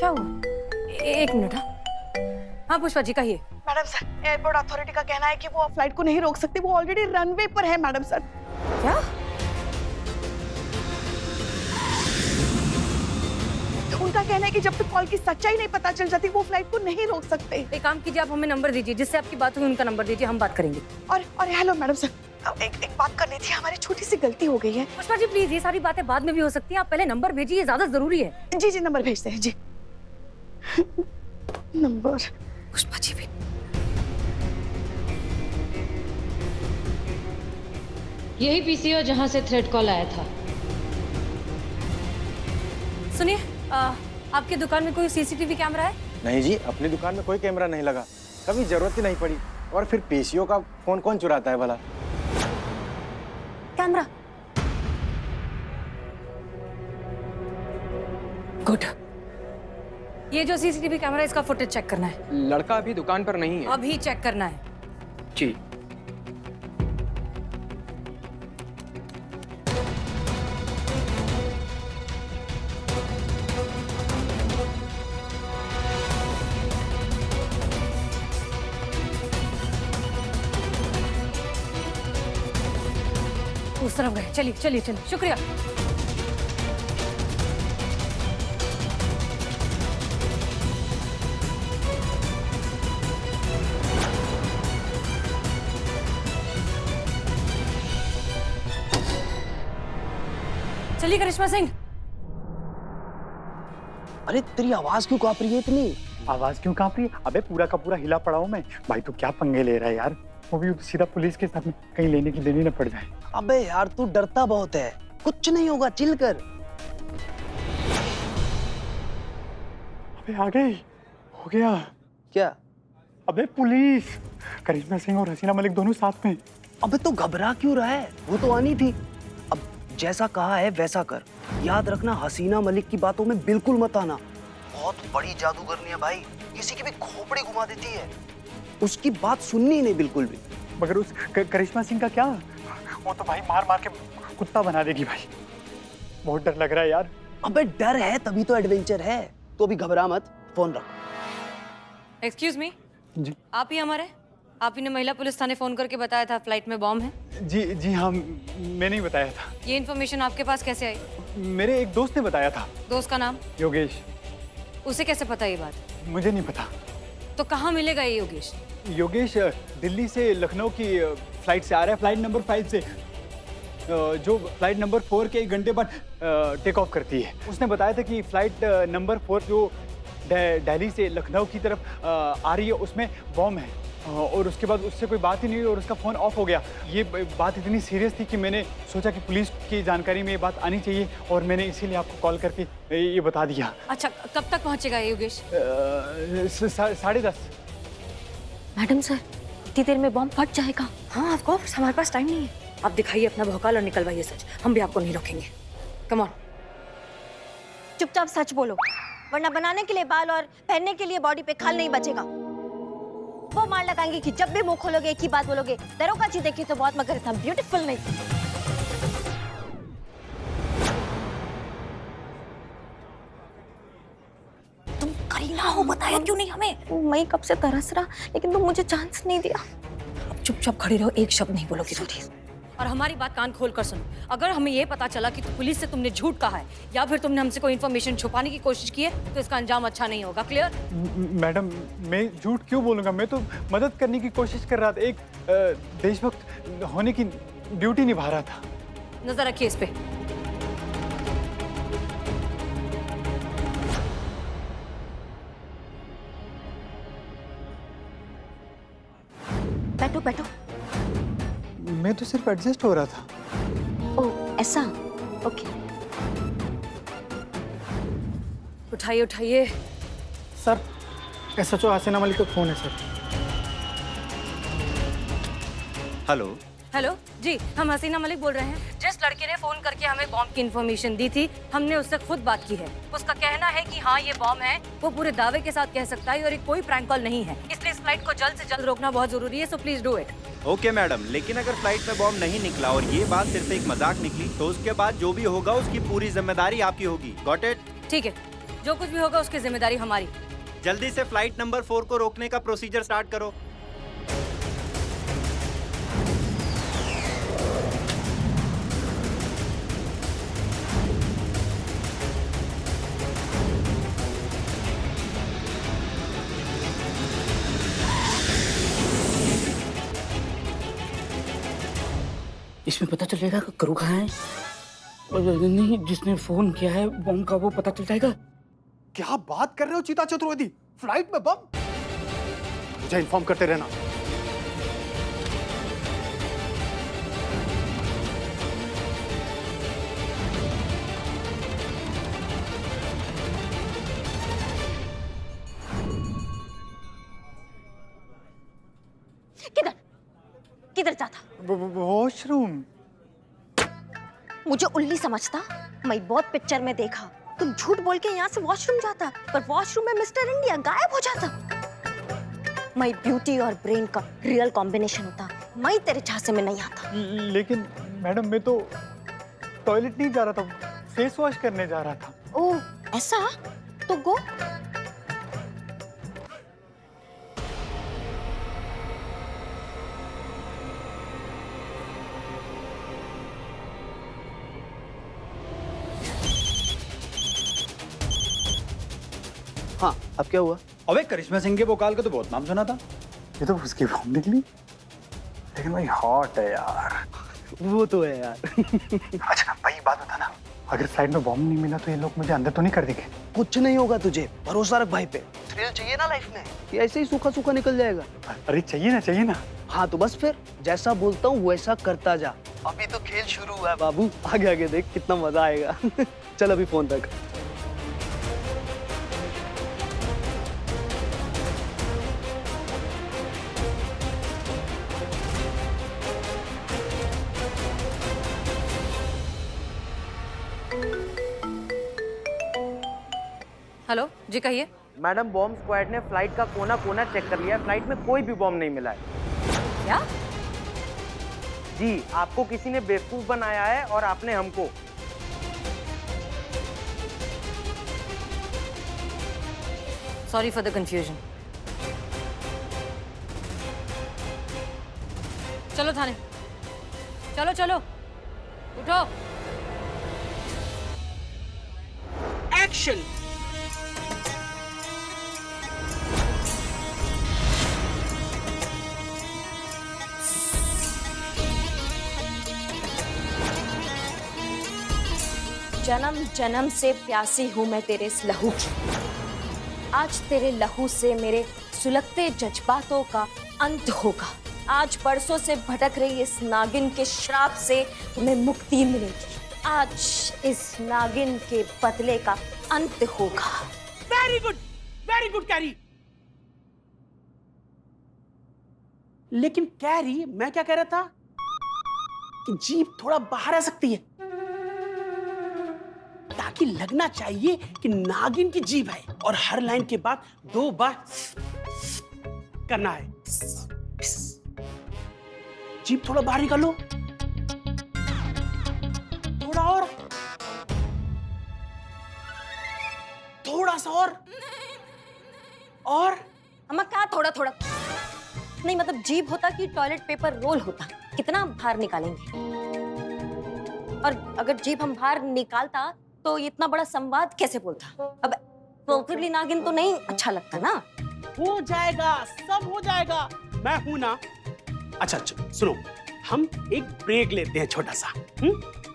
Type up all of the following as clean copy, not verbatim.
क्या हुआ? एक मिनट। हाँ पुष्पा जी कहिए। मैडम सर, एयरपोर्ट अथॉरिटी का कहना है कि वो फ्लाइट को नहीं रोक सकते, वो ऑलरेडी रनवे पर है मैडम सर। क्या? उनका कहना है कि जब तक कॉल की सच्चाई नहीं पता चल जाती वो फ्लाइट को नहीं रोक सकते। एक काम कीजिए, आप हमें नंबर दीजिए, जिससे आपकी बात हुई उनका नंबर दीजिए, हम बात करेंगे। और हेलो मैडम सर, एक बात करनी थी, हमारी छोटी सी गलती हो गई है। पुष्पा जी प्लीज, ये सारी बातें बाद में भी हो सकती हैं, आप पहले नंबर भेजिए, ज्यादा जरूरी है। जी जी नंबर भेजते हैं जी। नंबर। पुष्पा जी भी। यही पीसीओ जहां से थ्रेड कॉल आया था। सुनिए, आपकी दुकान में कोई सीसीटीवी कैमरा है? नहीं जी, अपनी दुकान में कोई कैमरा नहीं लगा, कभी जरूरत ही नहीं पड़ी। और फिर पीसीओ का फोन कौन चुराता है भला? कैमरा। गुड। ये जो सीसीटीवी कैमरा है इसका फुटेज चेक करना है। लड़का अभी दुकान पर नहीं है। अभी चेक करना है। जी। उस तरफ गए, चलिए चलिए चलिए, शुक्रिया। चलिए करिश्मा सिंह। अरे तेरी आवाज क्यों कांप रही है इतनी? आवाज क्यों कांप रही है? अबे पूरा का पूरा हिला पड़ा हूं मैं। भाई तू क्या पंगे ले रहा है यार? वो भी सीधा पुलिस के साथ में, कहीं लेने की देनी न पड़ जाए। अबे यार तू डरता बहुत है, कुछ नहीं होगा, चिल कर। अबे आ गई, हो गया। क्या? अबे पुलिस, करिश्मा सिंह और हसीना मलिक दोनों साथ में। अबे तो घबरा क्यों रहा है? वो तो आनी थी। अब जैसा कहा है वैसा कर। याद रखना, हसीना मलिक की बातों में बिल्कुल मत आना। बहुत बड़ी जादूगरनी है भाई, किसी की भी खोपड़ी घुमा देती है। उसकी बात सुननी ही नहीं बिल्कुल भी। मगर उस करिश्मा सिंह का क्या? वो तो भाई मार मार के कुत्ता बना देगी भाई। बहुत डर लग रहा है यार। अबे डर है तभी तो एडवेंचर है। तो अभी घबरा मत, फोन रख। Excuse me. जी आप ही हमारे? आप ही ने महिला पुलिस थाने फोन करके बताया था फ्लाइट में बॉम्ब है? जी जी हाँ, मैंने ही बताया था। ये इन्फॉर्मेशन आपके पास कैसे आई? मेरे एक दोस्त ने बताया था। दोस्त का नाम? योगेश। उसे कैसे पता ये बात? मुझे नहीं पता। तो कहाँ मिलेगा ये योगेश? योगेश दिल्ली से लखनऊ की फ्लाइट से आ रहा है, फ्लाइट नंबर 5 से, जो फ्लाइट नंबर 4 के 1 घंटे बाद टेक ऑफ करती है। उसने बताया था कि फ्लाइट नंबर 4 जो दिल्ली से लखनऊ की तरफ आ रही है उसमें बॉम्ब है। और उसके बाद उससे कोई बात ही नहीं हुई और उसका फ़ोन ऑफ हो गया। ये बात इतनी सीरियस थी कि मैंने सोचा कि पुलिस की जानकारी में ये बात आनी चाहिए और मैंने इसीलिए आपको कॉल करके ये बता दिया। अच्छा, कब तक पहुंचेगा ये योगेश? 10:30। मैडम सर, इतनी देर में बॉम्ब फट जाएगा? हाँ ऑफ कोर्स, हमारे पास टाइम नहीं है। आप दिखाइए अपना भौकाल और निकलवाइए सच, हम भी आपको नहीं रोकेंगे। Come on. चुपचाप सच बोलो, वरना बनाने के लिए बाल और पहनने के लिए बॉडी पे खाल नहीं बचेगा। वो मार लगाएंगे कि जब भी मुंह खोलोगे एक ही बात बोलोगे, दरोगा जी देखिए तो बहुत मगर इतना ब्यूटीफुल नहीं। तुम करीना हो, बताया क्यों नहीं हमें? मैं कब से तरस रहा, लेकिन तुम मुझे चांस नहीं दिया। अब चुपचाप खड़ी रहो, एक शब्द नहीं बोलोगी प्लीज। और हमारी बात कान खोल कर सुनो, अगर हमें ये पता चला कि पुलिस से तुमने झूठ कहा है या फिर तुमने हमसे कोई इन्फॉर्मेशन छुपाने की कोशिश की है तो इसका अंजाम अच्छा नहीं होगा। क्लियर? मैडम मैं झूठ क्यों बोलूँगा? मैं तो मदद करने की कोशिश कर रहा था, एक देशभक्त होने की ड्यूटी निभा रहा था। नजर रखिए इस पे। बैठो बैठो। मैं तो सिर्फ एडजस्ट हो रहा था। ओह ऐसा, ओके। उठाइए उठाइए। सर, SHO हसीना मलिक का फोन है सर। हेलो। हेलो जी, हम हसीना मलिक बोल रहे हैं। जिस लड़के ने फोन करके हमें बॉम्ब की इन्फॉर्मेशन दी थी, हमने उससे खुद बात की है। उसका कहना है कि हाँ ये बॉम्ब है, वो पूरे दावे के साथ कह सकता है और ये कोई प्रैंक कॉल नहीं है। इसलिए इस फ्लाइट को जल्द से जल्द रोकना बहुत जरूरी है, so please do it. Okay madam, लेकिन अगर फ्लाइट में बॉम्ब नहीं निकला और ये बात सिर्फ एक मजाक निकली तो उसके बाद जो भी होगा उसकी पूरी जिम्मेदारी आपकी होगी। Got it? ठीक है, जो कुछ भी होगा उसकी जिम्मेदारी हमारी। जल्दी से फ्लाइट नंबर 4 को रोकने का प्रोसीजर स्टार्ट करो। इसमें पता चल जाएगा करू कहाँ है और नहीं जिसने फोन किया है बॉम्ब का वो पता चल जाएगा। क्या बात कर रहे हो चीता चतुर्वेदी? फ्लाइट में बम? मुझे इन्फॉर्म करते रहना। किधर किधर जाता? वॉशरूम। मुझे उल्ली समझता? मैं बहुत पिक्चर में देखा तुम झूठ बोल के यहाँ से वॉशरूम जाता, पर वॉशरूम में मिस्टर इंडिया गायब हो जाता। मैं ब्यूटी और ब्रेन का रियल कॉम्बिनेशन होता, मैं तेरे झांसे में नहीं आता। लेकिन मैडम मैं तो टॉयलेट नहीं जा रहा था, फेस वॉश करने जा रहा था। ओह ऐसा? तो गो। हाँ, अब क्या हुआ? अबे करिश्मा सिंह के वोकाल का तो बहुत नाम सुना था। ये तो उसकी बॉम्ब निकली। लेकिन भाई हॉट है यार। वो तो है यार। अच्छा भाई बात बता ना, अगर फ्लाइट में बॉम्ब नहीं मिला तो ये लोग मुझे अंदर तो नहीं कर देंगे? कुछ नहीं होगा तुझे, भरोसा रख भाई पे। थ्रिल चाहिए ना लाइफ में, ये ऐसे ही सूखा सूखा निकल जाएगा। अरे चाहिए ना। हाँ तो बस फिर जैसा बोलता हूँ वैसा करता जा। अभी तो खेल शुरू हुआ है बाबू, आगे आगे देख कितना मजा आएगा। चल अभी फोन तक। हेलो जी कहिए। मैडम बॉम्ब स्क्वाड ने फ्लाइट का कोना कोना चेक कर लिया, फ्लाइट में कोई भी बॉम्ब नहीं मिला है। क्या? जी आपको किसी ने बेवकूफ बनाया है और आपने हमको। Sorry for the confusion. चलो थाने, चलो चलो उठो। एक्शन। जन्म जन्म से प्यासी हूं मैं तेरे इस लहू की। आज तेरे लहू से मेरे सुलगते जज्बातों का अंत होगा। आज बरसों से भटक रही इस नागिन के श्राप से तुम्हें मुक्ति मिलेगी। आज इस नागिन के बदले का अंत होगा। Very good carry. लेकिन कैरी मैं क्या कह रहा था कि जीभ थोड़ा बाहर आ सकती है, ताकि लगना चाहिए कि नागिन की जीभ है और हर लाइन के बाद 2 बार करना है। जीभ थोड़ा बाहर निकालो, थोड़ा और, थोड़ा सा और अम्मा क्या थोड़ा थोड़ा? नहीं मतलब जीभ होता कि टॉयलेट पेपर रोल होता, कितना बाहर निकालेंगे? और अगर जीभ हम बाहर निकालता तो इतना बड़ा संवाद कैसे बोलता? अब पोखरली नागिन तो नहीं अच्छा लगता ना। हो जाएगा, सब हो जाएगा, मैं हूं ना। अच्छा सुनो, हम एक ब्रेक लेते हैं छोटा सा,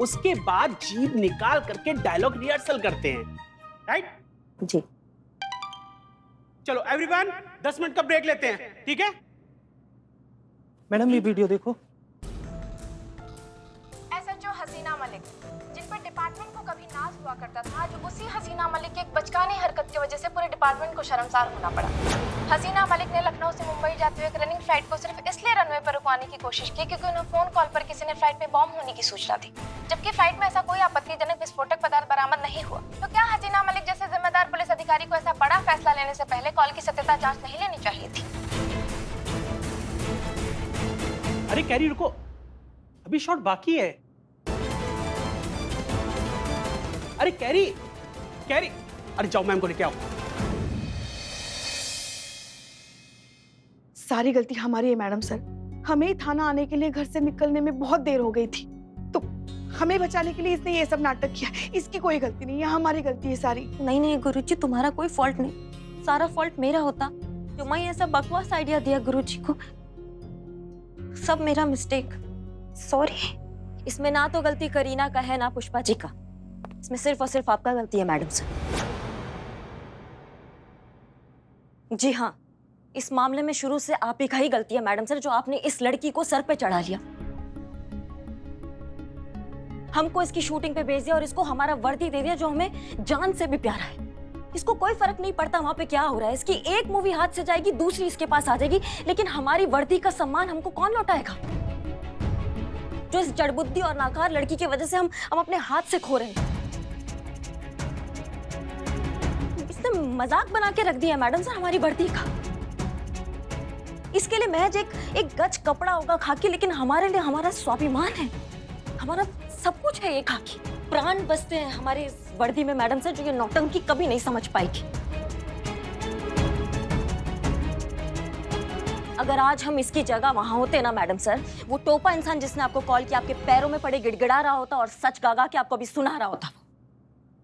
उसके बाद जीभ निकाल करके डायलॉग रिहर्सल करते हैं, राइट? जी चलो एवरीवन 10 मिनट का ब्रेक लेते हैं, ठीक है? मैडम ये वीडियो देखो। एसएचओ हसीना मलिक, जिन पर डिपार्टमेंट को कभी नाज हुआ करता था, आज उसी हसीना मलिक की एक बचकानी हरकत की वजह से पूरे डिपार्टमेंट को शर्मसार होना पड़ा। हसीना मलिक ने लखनऊ से मुंबई जाते हुए एक रनिंग फ्लाइट को सिर्फ इसलिए रनवे पर रुकवाने की कोशिश की क्योंकि उन्हें फोन कॉल पर किसी ने फ्लाइट में बॉम्ब होने की सूचना दी, जबकि फ्लाइट में ऐसा कोई आपत्तिजनक विस्फोटक पदार्थ बरामद नहीं हुआ। तो क्या हसीना मलिक जैसे जिम्मेदार पुलिस अधिकारी को ऐसा बड़ा फैसला लेने से पहले कॉल की सत्यता जांच नहीं लेनी चाहिए थी? अरे कैरी रुको, अभी शॉट बाकी है। अरे कैरी कैरी अरे जाओ मैम को लेके आओ। सारी गलती हमारी है मैडम सर। हमें ही थाना आने के लिए घर से निकलने में बहुत देर हो गई थी, तो हमें बचाने के लिए इसने ये सब नाटक किया। इसकी कोई गलती नहीं है, हमारी गलती है सारी। नहीं गुरुजी, तुम्हारा कोई फॉल्ट नहीं, सारा फॉल्ट मेरा होता जो मैं ये सब बकवास आइडिया दिया गुरुजी को। सब मेरा मिस्टेक, सॉरी। इसमें ना तो गलती करीना का है ना पुष्पा जी का, इसमें सिर्फ और सिर्फ आपका गलती है मैडम सर। जी हाँ, इस मामले में शुरू से आप ही का ही गलती है मैडम सर, जो आपने इस लड़की को सर पे चढ़ा लिया, हमको इसकी शूटिंग पे भेज दिया और इसको हमारा वर्दी दे दिया जो हमें जान से भी प्यारा है। इसको कोई फर्क नहीं पड़ता वहां पे क्या हो रहा है, इसकी एक मूवी हाथ से जाएगी दूसरी इसके पास आ जाएगी, लेकिन हमारी वर्दी का सम्मान हमको कौन लौटाएगा? जो इस जड़बुद्धि और नाकार लड़की की वजह से हम अपने हाथ से खो रहे हैं। इसने मजाक बना के रख दिया मैडम सर हमारी वर्दी का। इसके लिए महज एक गज कपड़ा होगा खाकी, लेकिन हमारे लिए हमारा स्वाभिमान है, हमारा सब कुछ है ये खाकी। प्राण बसते हैं हमारे इस वर्दी में मैडम सर, जो ये नौटंकी कभी नहीं समझ पाएगी। अगर आज हम इसकी जगह वहां होते ना मैडम सर, वो टोपा इंसान जिसने आपको कॉल किया आपके पैरों में पड़े गिड़गिड़ा रहा होता और सच गागा के आपको अभी सुना रहा होता।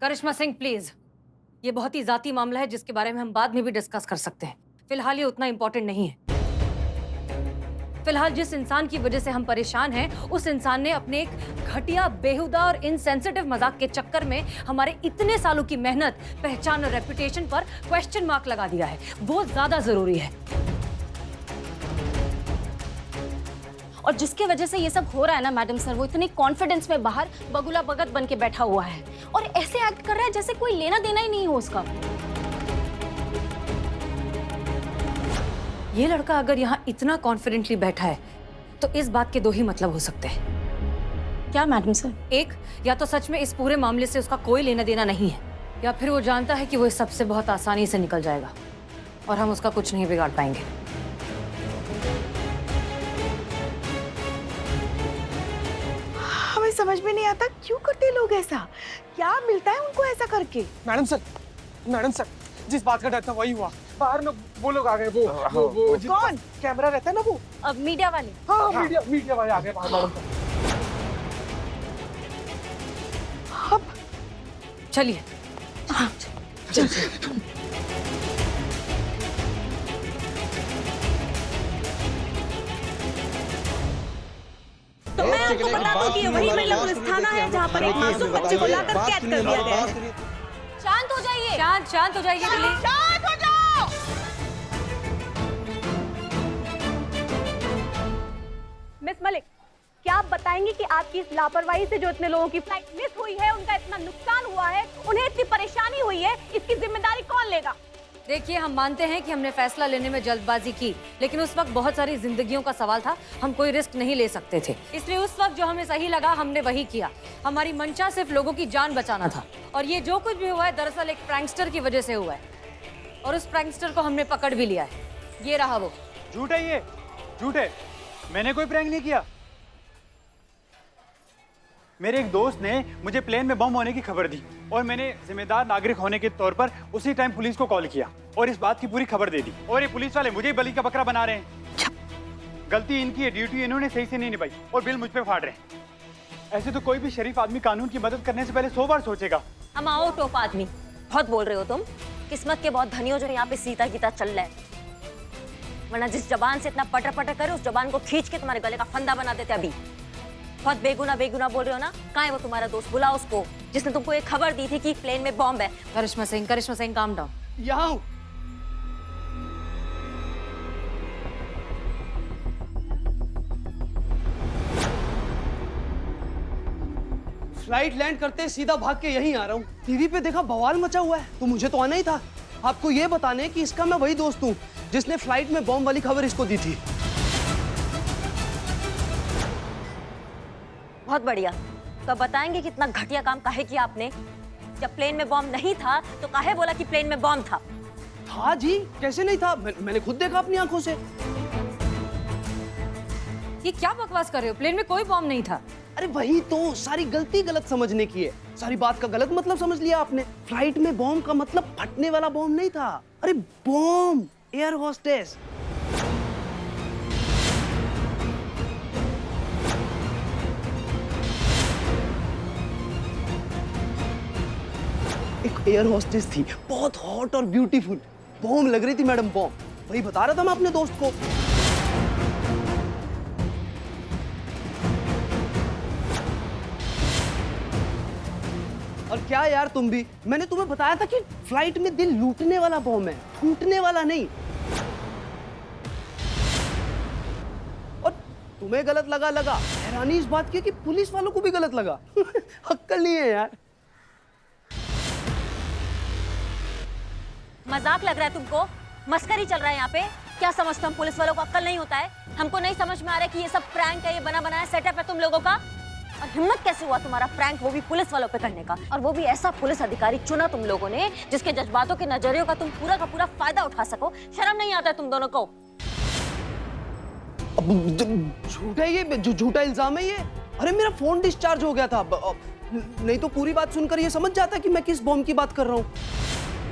करिश्मा सिंह प्लीज, ये बहुत ही जाती मामला है जिसके बारे में हम बाद में भी डिस्कस कर सकते हैं। फिलहाल ये उतना इंपॉर्टेंट नहीं है। फिलहाल जिस इंसान की वजह से हम परेशान हैं, उस इंसान ने अपने एक घटिया, बेहुदा और इनसेंसिटिव मजाक के चक्कर में हमारे इतने सालों की मेहनत, पहचान और रेपुटेशन पर क्वेश्चन मार्क लगा दिया है। वो ज्यादा जरूरी है। और जिसके वजह से ये सब हो रहा है ना मैडम सर, वो इतनी कॉन्फिडेंस में बाहर बगुला बगत बन के बैठा हुआ है और ऐसे एक्ट कर रहा है जैसे कोई लेना देना ही नहीं हो उसका। ये लड़का अगर यहाँ इतना कॉन्फिडेंटली बैठा है तो इस बात के दो ही मतलब हो सकते हैं। क्या मैडम सर? एक, या तो सच में इस पूरे मामले से उसका कोई लेना देना नहीं है, या फिर वो जानता है कि वो इस सबसे बहुत आसानी से निकल जाएगा और हम उसका कुछ नहीं बिगाड़ पाएंगे। हमें समझ में नहीं आता क्यों करते लोग ऐसा, क्या मिलता है उनको ऐसा करके? मैडम सर, जिस बात का डर था वही हुआ। बाहर में वो लोग आ गए, वो कौन? कैमरा रहता है ना वो। अब मीडिया वाले? हाँ, मीडिया वाले आ गए बाहर मैडम सर। अब चलिए। हाँ, तो मैं आपको बता दूं कि वही महिला पुलिस थाना है जहां पर एक मासूम बच्चे को लाकर कैद कर दिया गया है। शांत हो जाइए। शांत हो जाइए प्लीज। शांत हो जाओ। मिस मलिक, क्या आप बताएंगी कि आपकी इस लापरवाही से जो इतने लोगों की फ्लाइट मिस हुई है, उनका इतना नुकसान हुआ है, उन्हें इतनी परेशानी हुई है, इसकी जिम्मेदारी कौन लेगा? देखिए, हम मानते हैं कि हमने फैसला लेने में जल्दबाजी की, लेकिन उस वक्त बहुत सारी जिंदगियों का सवाल था, हम कोई रिस्क नहीं ले सकते थे। इसलिए उस वक्त जो हमें सही लगा हमने वही किया। हमारी मंशा सिर्फ लोगों की जान बचाना था, और ये जो कुछ भी हुआ है दरअसल एक प्रैंकस्टर की वजह से हुआ है, और उस प्रैंकस्टर को हमने पकड़ भी लिया है। ये रहा वो। झूठ है ये, झूठ है। मैंने कोई प्रैंक नहीं किया। मेरे एक दोस्त ने मुझे प्लेन में बम होने की खबर दी और मैंने जिम्मेदार नागरिक होने के तौर पर उसी टाइम पुलिस को कॉल किया और इस बात की पूरी खबर दे दी, और ये पुलिस वाले मुझे बलि का बकरा बना रहे हैं। गलती इनकी है, ड्यूटी इन्होंने सही से नहीं निभाई और बिल मुझ पे फाड़ रहे हैं। ऐसे तो कोई भी शरीफ आदमी कानून की मदद करने से पहले 100 बार सोचेगा। हम आओ टोप आदमी, बहुत बोल रहे हो तुम। किस्मत के बहुत धनी हो जो यहाँ पे सीता गीता चल रहा है, वरना जिस जबान से इतना पटर पटर करे उस जबान को खींच के तुम्हारे गले का फंदा बना देते। अभी बहुत बेगुना बोल रहे हो ना। कहाँ है वो तुम्हारा दोस्त? बुलाओ उसको जिसने तुमको एक खबर दी थी कि प्लेन में बॉम्ब है। करिश्मा सिंह काम डाउन। यहाँ फ्लाइट लैंड करते सीधा भाग के यहीं आ रहा हूँ। टीवी पे देखा बवाल मचा हुआ है, तो मुझे तो आना ही था आपको ये बताने कि इसका मैं वही दोस्त हूँ जिसने फ्लाइट में बॉम्ब वाली खबर इसको दी थी। बहुत बढ़िया। तो अब बताएंगे कितना घटिया काम काहे किया आपने? जब प्लेन में बॉम्ब नहीं था तो काहे बोला कि प्लेन में बॉम्ब था? था जी, कैसे नहीं था? मैंने खुद देखा अपनी आंखों से। ये क्या बकवास कर रहे हो? प्लेन में कोई बॉम्ब नहीं था। अरे वही तो, सारी गलती गलत समझने की है। सारी बात का गलत मतलब समझ लिया आपने। फ्लाइट में बॉम्ब का मतलब फटने वाला बॉम्ब नहीं था। अरे बॉम्ब, एयर होस्टेस। एक एयर होस्टेस थी, बहुत हॉट और ब्यूटीफुल। बॉम्ब लग रही थी मैडम, बॉम्ब। वही बता रहा था मैं अपने दोस्त को। और क्या यार, तुम भी, मैंने तुम्हें बताया था कि फ्लाइट में दिल लूटने वाला बॉम्ब है, फूटने वाला नहीं। और तुम्हें गलत लगा। हैरानी इस बात की कि पुलिस वालों को भी गलत लगा। अक्ल नहीं है यार। मजाक लग रहा है तुमको? मस्करी चल रहा है यहाँ पे? क्या समझते हो हम पुलिस वालों को अक्ल नहीं होता है? हमको नहीं समझ में आ रहा है कि ये सब प्रैंक है, ये बना बनाया सेटअप है तुम लोगों का। और हिम्मत कैसे हुआ तुम्हारा प्रैंक वो भी पुलिस वालों पे करने का? और वो भी ऐसा पुलिस अधिकारी चुना तुम लोगों ने जिसके जज्बातों के नजरियों का तुम पूरा का पूरा फायदा उठा सको। शर्म नहीं आता है तुम दोनों को? झूठा है ये, झूठा इल्जाम है ये। अरे मेरा फोन डिस्चार्ज हो गया था, नहीं तो पूरी बात सुनकर ये समझ जाता कि मैं किस बॉम्ब की बात कर रहा हूँ।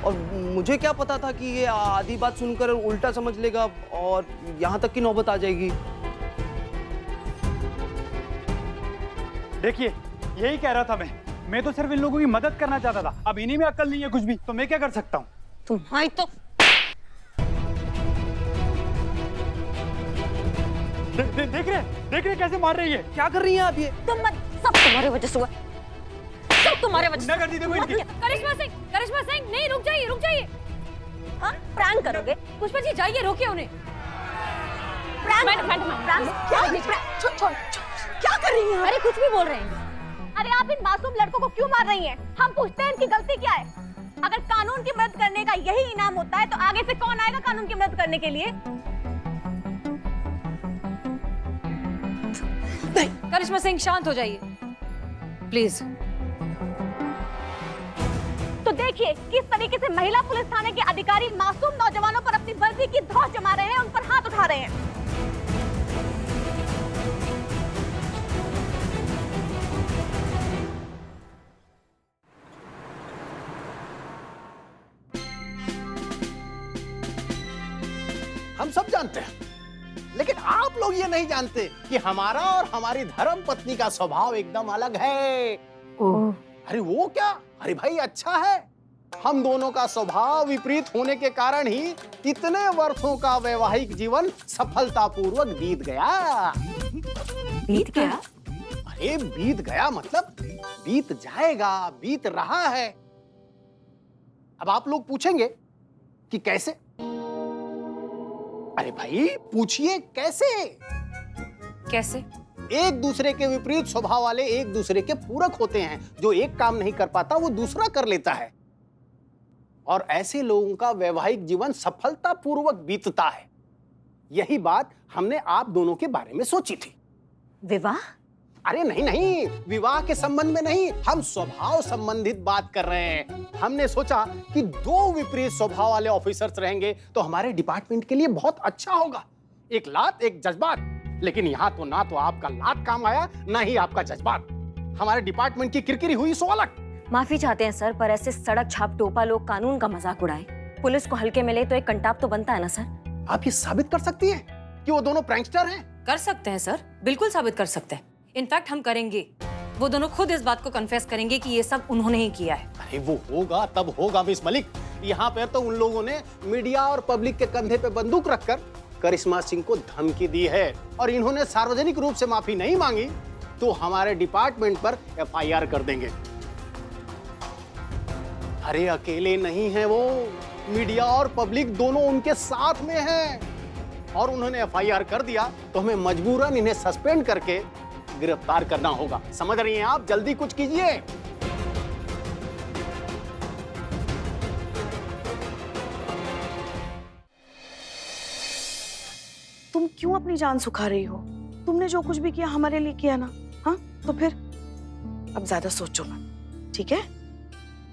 और मुझे क्या पता था कि ये आधी बात सुनकर उल्टा समझ लेगा और यहाँ तक की नौबत आ जाएगी। देखिए, यही कह रहा था मैं तो सिर्फ इन लोगों की मदद करना चाहता था। अब इन्हीं में अक्ल नहीं है कुछ भी, तो मैं क्या कर सकता हूँ? तुम्हारी तो देख रहे कैसे मार रही है? क्या कर रही हैं आप ये? तुम मत, सब तुम्हारे वजह से हुआ, सब तुम्हारे वजह से। कर दी देखो इनकी। करिश्मा सिंह, नहीं, रुक जाइए। हाँ, प्रैंक करोगे? पुष्पा जी जाइए, रोकिए उन्हें। क्या कर रही हैं? अरे कुछ भी बोल रहे हैं। अरे आप इन मासूम लड़कों को क्यों मार रही हैं? हम पूछते हैं इनकी गलती क्या है? अगर कानून की मदद करने का यही इनाम होता है तो आगे से कौन आएगा कानून की मदद करने के लिए? करिश्मा सिंह शांत हो जाइए प्लीज। तो देखिए किस तरीके से महिला पुलिस थाने के अधिकारी मासूम नौजवानों पर अपनी वर्दी की धौंस जमा रहे हैं, उन पर हाथ उठा रहे हैं। हम सब जानते हैं, लेकिन आप लोग ये नहीं जानते कि हमारा और हमारी धर्म पत्नी का स्वभाव एकदम अलग है। अरे वो क्या? अरे भाई अच्छा है, हम दोनों का स्वभाव विपरीत होने के कारण ही इतने वर्षों का वैवाहिक जीवन सफलतापूर्वक बीत गया। बीत गया? अरे बीत गया मतलब बीत जाएगा, बीत रहा है। अब आप लोग पूछेंगे कि कैसे? अरे भाई पूछिए कैसे? कैसे? एक दूसरे के विपरीत स्वभाव वाले एक दूसरे के पूरक होते हैं। जो एक काम नहीं कर पाता वो दूसरा कर लेता है, और ऐसे लोगों का वैवाहिक जीवन सफलतापूर्वक बीतता है। यही बात हमने आप दोनों के बारे में सोची थी। विवाह? अरे नहीं, विवाह के संबंध में नहीं, हम स्वभाव संबंधित बात कर रहे हैं। हमने सोचा कि दो विपरीत स्वभाव वाले ऑफिसर्स रहेंगे तो हमारे डिपार्टमेंट के लिए बहुत अच्छा होगा। एक लात एक जज्बात। लेकिन यहाँ तो ना तो आपका लात काम आया, ना ही आपका जज्बात। हमारे डिपार्टमेंट की किरकिरी हुई सो अलग। माफी चाहते हैं सर, पर ऐसे सड़क छाप टोपा लोग कानून का मजाक उड़ाए, पुलिस को हल्के में ले तो एक कंटाप तो बनता है ना सर। आप ये साबित कर सकती हैं कि वो दोनों प्रैंकस्टर हैं? कर सकते हैं सर, बिल्कुल साबित कर सकते हैं। इनफैक्ट हम करेंगे। वो दोनों खुद इस बात को कन्फेस करेंगे कि ये सब उन्होंने ही किया है। अरे वो होगा तब होगा मिस मलिक। यहाँ पर तो उन लोगों ने मीडिया और पब्लिक के कंधे पे बंदूक रखकर करिश्मा सिंह को धमकी दी है, और इन्होंने सार्वजनिक रूप से माफी नहीं मांगी तो हमारे डिपार्टमेंट पर FIR कर देंगे। अरे अकेले नहीं है वो, मीडिया और पब्लिक दोनों उनके साथ में हैं, और उन्होंने FIR कर दिया तो हमें मजबूरन इन्हें सस्पेंड करके गिरफ्तार करना होगा। समझ रही हैं आप? जल्दी कुछ कीजिए। तुम क्यों अपनी जान सुखा रही हो? तुमने जो कुछ भी किया हमारे लिए किया ना, हाँ? तो फिर अब ज्यादा सोचो मत, ठीक है?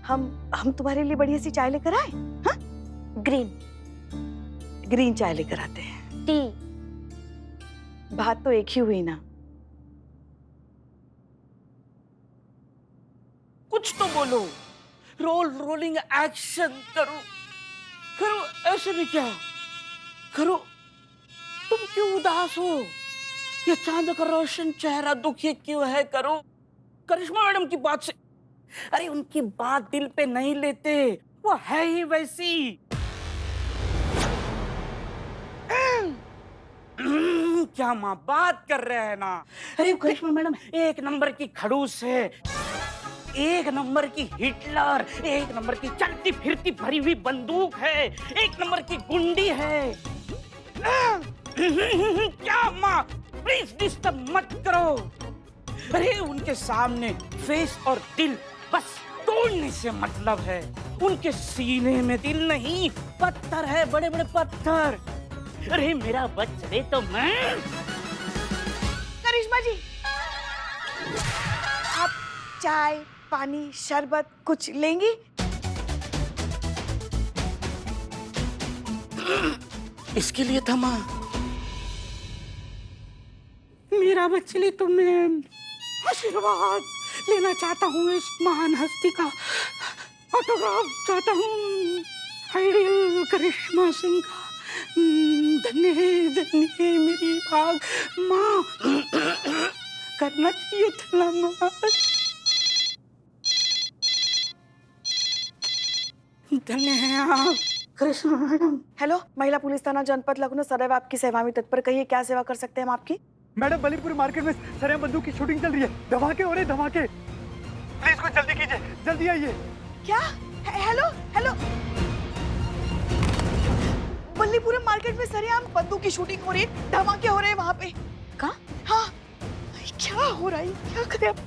हम तुम्हारे लिए बढ़िया सी चाय लेकर आए, हाँ? ग्रीन चाय लेकर आते हैं। टी। बात तो एक ही हुई ना। कुछ तो बोलो। रोलिंग एक्शन करो। ऐसे भी क्या करो। तुम क्यों उदास हो? ये चांद का रोशन चेहरा दुखी क्यों है? करो। करिश्मा मैडम की बात से, अरे उनकी बात दिल पे नहीं लेते, वो है ही वैसी। क्या माँ बात कर रहे हैं ना। अरे करिश्मा मैडम एक नंबर की खड़ूस है, एक नंबर की हिटलर, एक नंबर की चलती फिरती भरी हुई बंदूक है, एक नंबर की गुंडी है। क्या माँ प्लीज डिस्टर्ब मत करो। अरे उनके सामने फेस और दिल बस तोड़ने से मतलब है। उनके सीने में दिल नहीं, पत्थर है, बड़े बड़े पत्थर। अरे मेरा बच्चे तो मैं। करिश्मा जी, आप चाय पानी शरबत कुछ लेंगी? इसके लिए था माँ। मेरा बच्चे तो मैं आशीर्वाद लेना चाहता हूँ, इस महान हस्ती का ऑटोग्राफ चाहता हूँ। आइडियल करिश्मा सिंह का। धन्य मेरी भाग माँ। करना चाहिए था माँ। धन्य है आप करिश्मा मैडम। हेलो, महिला पुलिस थाना जनपद लखनऊ सदैव आपकी सेवा में तत्पर। कहिए क्या सेवा कर सकते हैं हम आपकी? मैडम बलीपुर मार्केट में सरेआम बंदूक की शूटिंग चल रही है, धमाके हो रहे धमाके। प्लीज कुछ जल्दी कीजिए, जल्दी आइए। क्या? हेलो हेलो, बल्लीपुरम मार्केट में सरेआम बंदूक की शूटिंग हो रही है, धमाके हो रहे हैं वहाँ पे। कहाँ? हाँ, क्या हो रहा है? क्या करें अब?